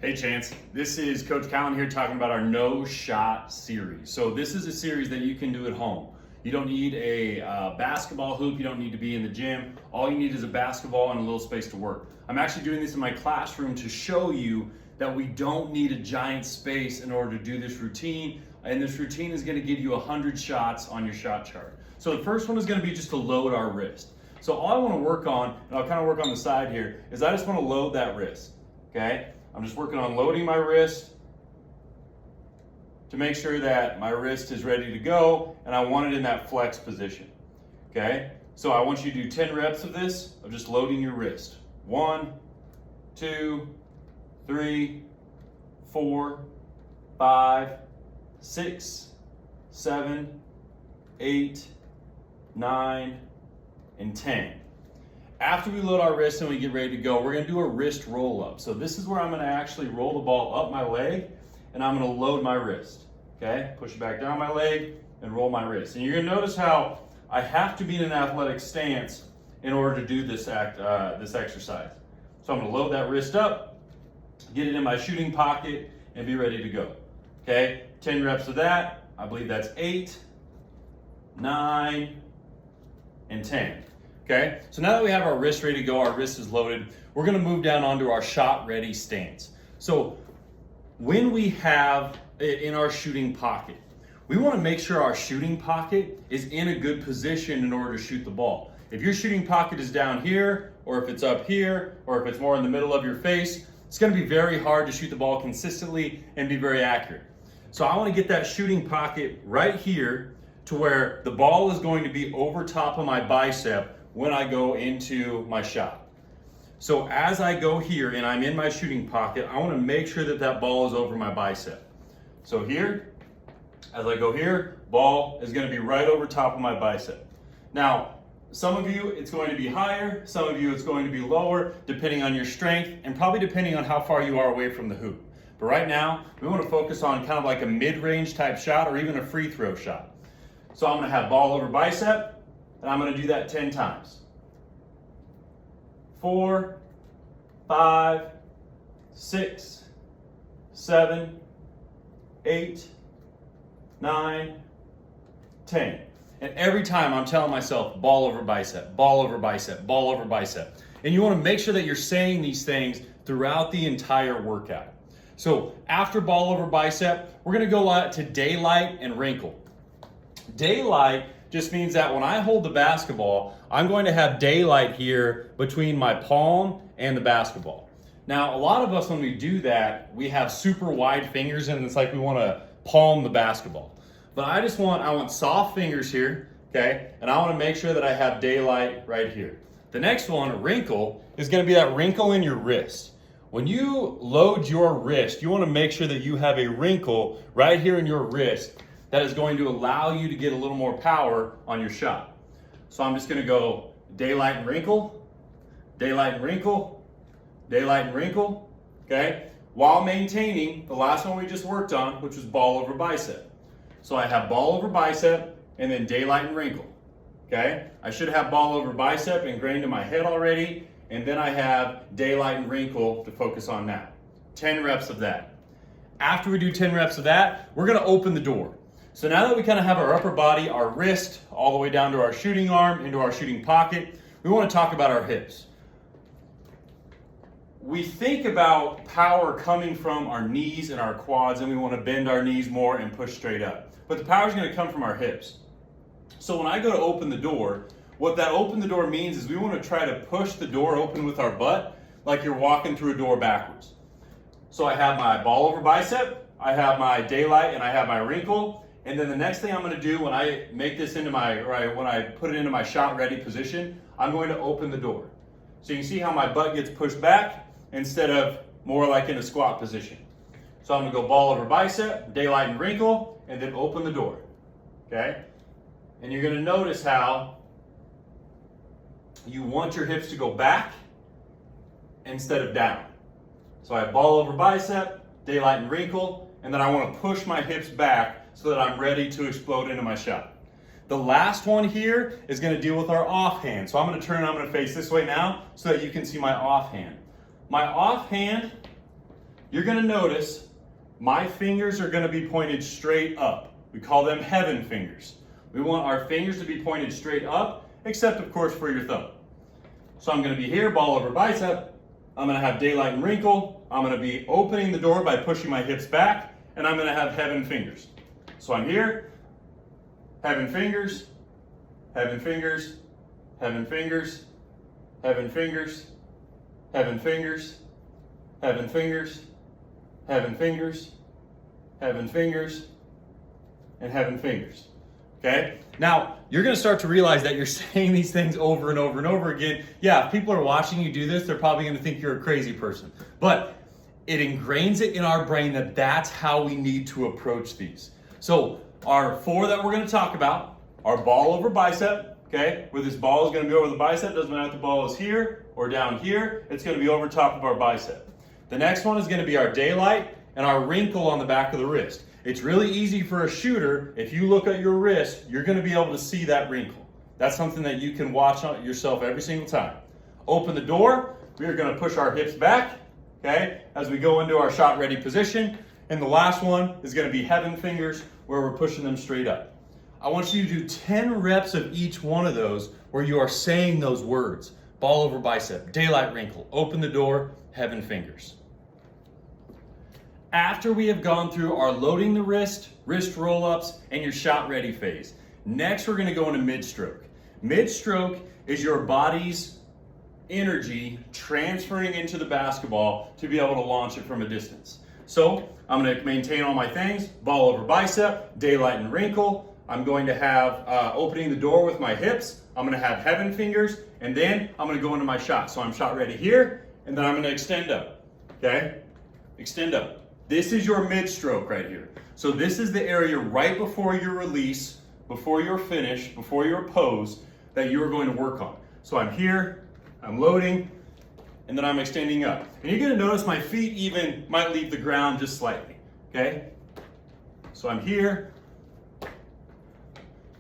Hey Chance, this is Coach Callan here talking about our No Shot series. So this is a series that you can do at home. You don't need a basketball hoop, you don't need to be in the gym. All you need is a basketball and a little space to work. I'm actually doing this in my classroom to show you that we don't need a giant space in order to do this routine. And this routine is gonna give you 100 shots on your shot chart. So the first one is gonna be just to load our wrist. So all I wanna work on, and I'll kind of work on the side here, is I just wanna load that wrist, okay? I'm just working on loading my wrist to make sure that my wrist is ready to go, and I want it in that flex position, okay? So I want you to do 10 reps of this, of just loading your wrist. 1, 2, 3, 4, 5, 6, 7, 8, 9, and 10. After we load our wrist and we get ready to go, we're gonna do a wrist roll up. So this is where I'm gonna actually roll the ball up my leg and I'm gonna load my wrist, okay? Push it back down my leg and roll my wrist. And you're gonna notice how I have to be in an athletic stance in order to do this exercise. So I'm gonna load that wrist up, get it in my shooting pocket, and be ready to go, okay? 10 reps of that, I believe that's 8, 9, and 10. Okay, so now that we have our wrist ready to go, our wrist is loaded, we're gonna move down onto our shot ready stance. So when we have it in our shooting pocket, we wanna make sure our shooting pocket is in a good position in order to shoot the ball. If your shooting pocket is down here, or if it's up here, or if it's more in the middle of your face, it's gonna be very hard to shoot the ball consistently and be very accurate. So I wanna get that shooting pocket right here to where the ball is going to be over top of my bicep when I go into my shot. So as I go here and I'm in my shooting pocket, I want to make sure that that ball is over my bicep. So here, as I go here, ball is going to be right over top of my bicep. Now, some of you, it's going to be higher, some of you, it's going to be lower, depending on your strength and probably depending on how far you are away from the hoop. But right now, we want to focus on kind of like a mid-range type shot or even a free throw shot. So I'm going to have ball over bicep, and I'm going to do that 10 times. 4, 5, 6, 7, 8, 9, 10. And every time I'm telling myself, ball over bicep, ball over bicep, ball over bicep. And you want to make sure that you're saying these things throughout the entire workout. So after ball over bicep, we're going to go to daylight and wrinkle. Daylight just means that when I hold the basketball, I'm going to have daylight here between my palm and the basketball. Now, a lot of us, when we do that, we have super wide fingers and it's like we want to palm the basketball. But I want soft fingers here, okay? And I want to make sure that I have daylight right here. The next one, wrinkle, is going to be that wrinkle in your wrist. When you load your wrist, you want to make sure that you have a wrinkle right here in your wrist that is going to allow you to get a little more power on your shot. So I'm just gonna go daylight and wrinkle, daylight and wrinkle, daylight and wrinkle, okay? While maintaining the last one we just worked on, which was ball over bicep. So I have ball over bicep and then daylight and wrinkle, okay? I should have ball over bicep ingrained in my head already, and then I have daylight and wrinkle to focus on now. 10 reps of that. After we do 10 reps of that, we're gonna open the door. So now that we kind of have our upper body, our wrist, all the way down to our shooting arm, into our shooting pocket, we want to talk about our hips. We think about power coming from our knees and our quads, and we want to bend our knees more and push straight up. But the power is going to come from our hips. So when I go to open the door, what that open the door means is we want to try to push the door open with our butt like you're walking through a door backwards. So I have my ball over bicep, I have my daylight, and I have my wrinkle. And then the next thing I'm going to do when I make this into when I put it into my shot ready position, I'm going to open the door. So you can see how my butt gets pushed back instead of more like in a squat position. So I'm going to go ball over bicep, daylight and wrinkle, and then open the door, okay? And you're going to notice how you want your hips to go back instead of down. So I have ball over bicep, daylight and wrinkle, and then I want to push my hips back so that I'm ready to explode into my shot. The last one here is going to deal with our offhand. So I'm going to turn and I'm going to face this way now so that you can see my offhand. My offhand you're gonna notice my fingers are gonna be pointed straight up. We call them heaven fingers. We want our fingers to be pointed straight up, except of course for your thumb. So I'm gonna be here, ball over bicep. I'm gonna have daylight and wrinkle. I'm gonna be opening the door by pushing my hips back, and I'm gonna have heaven fingers. So I'm here, heaven fingers, heaven fingers, heaven fingers, heaven fingers, heaven fingers, heaven fingers, heaven fingers, heaven fingers, and heaven fingers. Okay? Now, you're going to start to realize that you're saying these things over and over and over again. Yeah, if people are watching you do this, they're probably going to think you're a crazy person. But it ingrains it in our brain that that's how we need to approach these. So, our 4 that we're going to talk about are ball over bicep, okay? Where this ball is going to be over the bicep. Doesn't matter if the ball is here or down here. It's going to be over top of our bicep. The next one is going to be our daylight and our wrinkle on the back of the wrist. It's really easy for a shooter. If you look at your wrist, you're going to be able to see that wrinkle. That's something that you can watch on yourself every single time. Open the door. We are going to push our hips back, okay, as we go into our shot ready position. And the last one is going to be heaven fingers, where we're pushing them straight up. I want you to do 10 reps of each one of those where you are saying those words. Ball over bicep, daylight wrinkle, open the door, heaven fingers. After we have gone through our loading the wrist roll-ups, and your shot ready phase, next we're going to go into mid-stroke. Mid-stroke is your body's energy transferring into the basketball to be able to launch it from a distance. So I'm going to maintain all my things, ball over bicep, daylight and wrinkle. I'm going to have opening the door with my hips. I'm going to have heaven fingers, and then I'm going to go into my shot. So I'm shot ready here, and then I'm going to extend up, okay? Extend up. This is your mid-stroke right here. So this is the area right before your release, before your finish, before your pose that you're going to work on. So I'm here, I'm loading, and then I'm extending up. And you're going to notice my feet even might leave the ground just slightly, okay? So I'm here.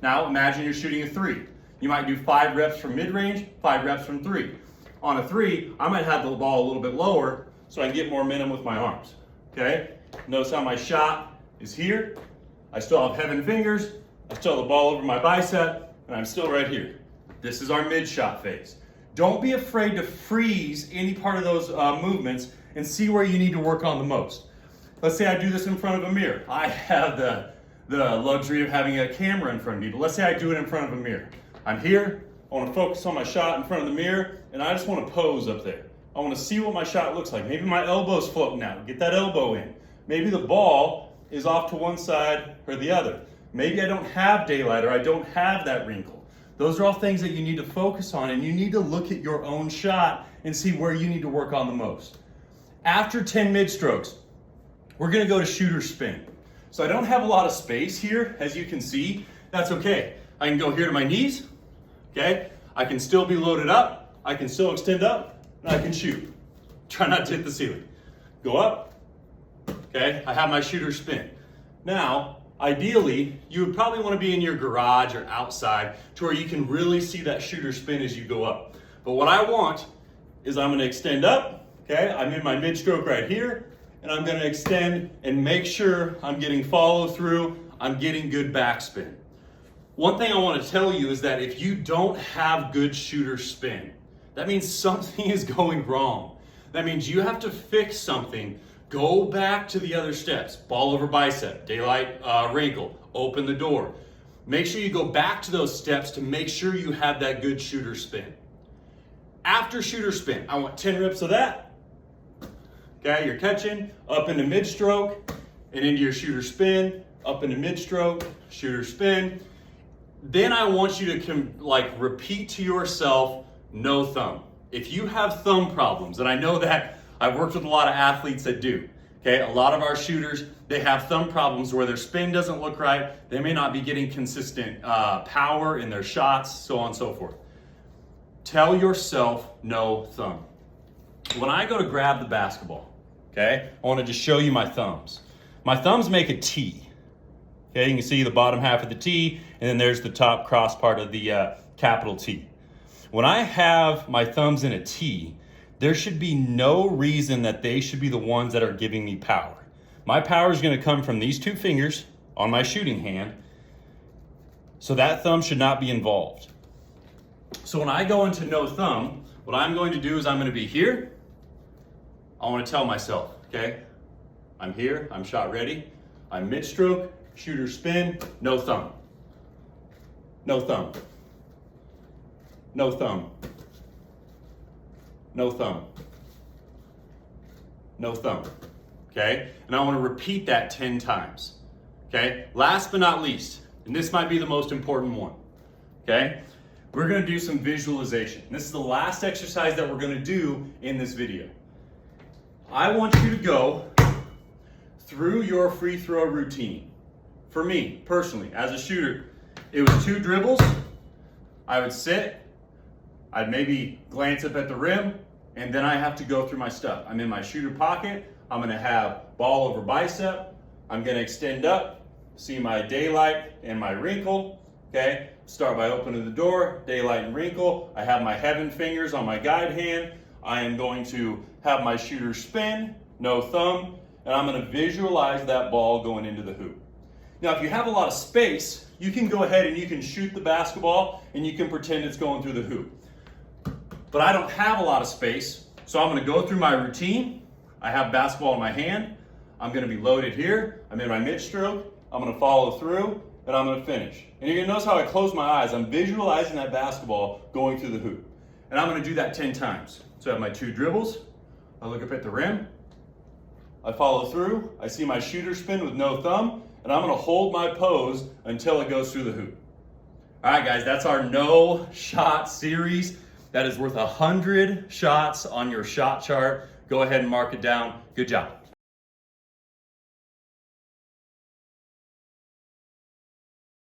Now imagine you're shooting a 3. You might do 5 reps from mid-range, 5 reps from 3. On a 3, I might have the ball a little bit lower so I can get more momentum with my arms. Okay, notice how my shot is here. I still have heaven fingers. I still have the ball over my bicep, and I'm still right here. This is our mid-shot phase. Don't be afraid to freeze any part of those movements and see where you need to work on the most. Let's say I do this in front of a mirror. I have the luxury of having a camera in front of me, but let's say I do it in front of a mirror. I'm here. I want to focus on my shot in front of the mirror, and I just want to pose up there. I want to see what my shot looks like. Maybe my elbow's floating out. Get that elbow in. Maybe the ball is off to one side or the other. Maybe I don't have daylight or I don't have that wrinkle. Those are all things that you need to focus on, and you need to look at your own shot and see where you need to work on the most. After 10 mid-strokes, we're going to go to shooter spin. So I don't have a lot of space here, as you can see. That's okay. I can go here to my knees. Okay? I can still be loaded up. I can still extend up. And I can shoot. Try not to hit the ceiling. Go up. Okay, I have my shooter spin. Now, ideally, you would probably want to be in your garage or outside to where you can really see that shooter spin as you go up. But what I want is I'm going to extend up. Okay, I'm in my mid-stroke right here, and I'm going to extend and make sure I'm getting follow through. I'm getting good backspin. One thing I want to tell you is that if you don't have good shooter spin, that means something is going wrong. That means you have to fix something. Go back to the other steps. Ball over bicep, daylight wrinkle, open the door. Make sure you go back to those steps to make sure you have that good shooter spin. After shooter spin, I want 10 reps of that. Okay, you're catching, up into mid-stroke, and into your shooter spin, up into mid-stroke, shooter spin. Then I want you to repeat to yourself, no thumb. If you have thumb problems, and I know that I've worked with a lot of athletes that do, okay? A lot of our shooters, they have thumb problems where their spin doesn't look right. They may not be getting consistent power in their shots, so on and so forth. Tell yourself no thumb. When I go to grab the basketball, okay, I want to just show you my thumbs. My thumbs make a T. Okay, you can see the bottom half of the T, and then there's the top cross part of the capital T. When I have my thumbs in a T, there should be no reason that they should be the ones that are giving me power. My power is going to come from these two fingers on my shooting hand, so that thumb should not be involved. So when I go into no thumb, what I'm going to do is I'm going to be here. I want to tell myself, okay, I'm here, I'm shot ready, I'm mid-stroke, shooter spin, no thumb. No thumb. No thumb. No thumb. No thumb. Okay? And I want to repeat that 10 times. Okay? Last but not least, and this might be the most important one. Okay? We're going to do some visualization. This is the last exercise that we're going to do in this video. I want you to go through your free throw routine. For me, personally, as a shooter, it was 2 dribbles. I would sit, I'd maybe glance up at the rim, and then I have to go through my stuff. I'm in my shooter pocket. I'm gonna have ball over bicep. I'm gonna extend up, see my daylight and my wrinkle, okay? Start by opening the door, daylight and wrinkle. I have my heaven fingers on my guide hand. I am going to have my shooter spin, no thumb, and I'm gonna visualize that ball going into the hoop. Now, if you have a lot of space, you can go ahead and you can shoot the basketball and you can pretend it's going through the hoop. But I don't have a lot of space, so I'm gonna go through my routine. I have basketball in my hand. I'm gonna be loaded here. I'm in my mid-stroke. I'm gonna follow through, and I'm gonna finish. And you're gonna notice how I close my eyes. I'm visualizing that basketball going through the hoop. And I'm gonna do that 10 times. So I have my 2 dribbles. I look up at the rim. I follow through. I see my shooter spin with no thumb, and I'm gonna hold my pose until it goes through the hoop. All right, guys, that's our no shot series. That is worth 100 shots on your shot chart. Go ahead and mark it down. Good job.